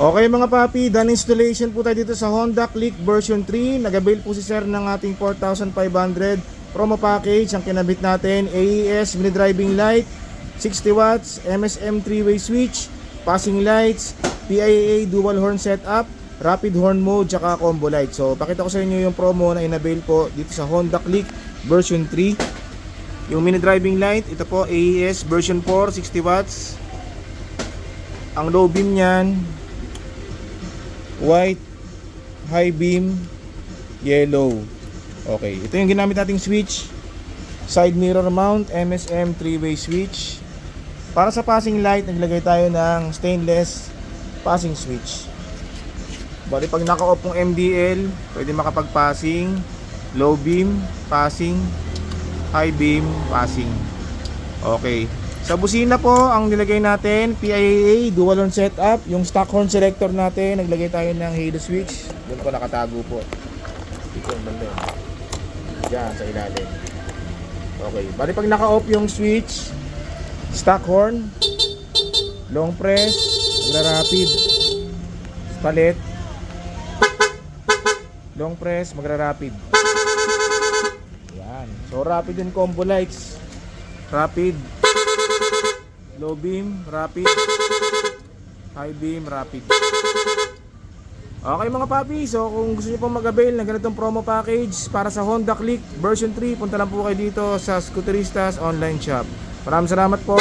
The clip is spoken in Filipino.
Okay mga papi, done installation po tayo dito sa Honda Click version 3. Nag-avail po si sir ng ating 4,500 promo package. Ang kinabit natin, AES mini driving light, 60 watts, MSM 3-way switch, passing lights, PIA dual horn setup, rapid horn mode, tsaka combo light. So pakita ko sa inyo yung promo na in-avail po dito sa Honda Click version 3. Yung mini driving light, ito po AES version 4, 60 watts. Ang low beam niyan, white, high beam, yellow. Okay, ito yung ginamit nating switch. Side mirror mount, MSM 3-way switch. Para sa passing light, naglagay tayo ng stainless passing switch. Bali pag naka-off yung MDL, pwede makapag-passing, low beam, passing, high beam, passing. Okay. Sa busina po, ang nilagay natin, PIA, dual horn setup. Yung stock horn selector natin, naglagay tayo ng halo switch. Doon po nakatago po. Dito yung banda. Diyan, sa ilalim. Okay, bali pag naka-off yung switch, stock horn, long press, magra-rapid, palit, long press, magra-rapid. Yan. So, rapid yung combo lights. Rapid, low beam, rapid, high beam, rapid. Okay mga papi, so kung gusto nyo pong mag-avail ng ganitong promo package para sa Honda Click version 3, punta lang po kayo dito sa Scooteristas online shop. Maraming salamat po.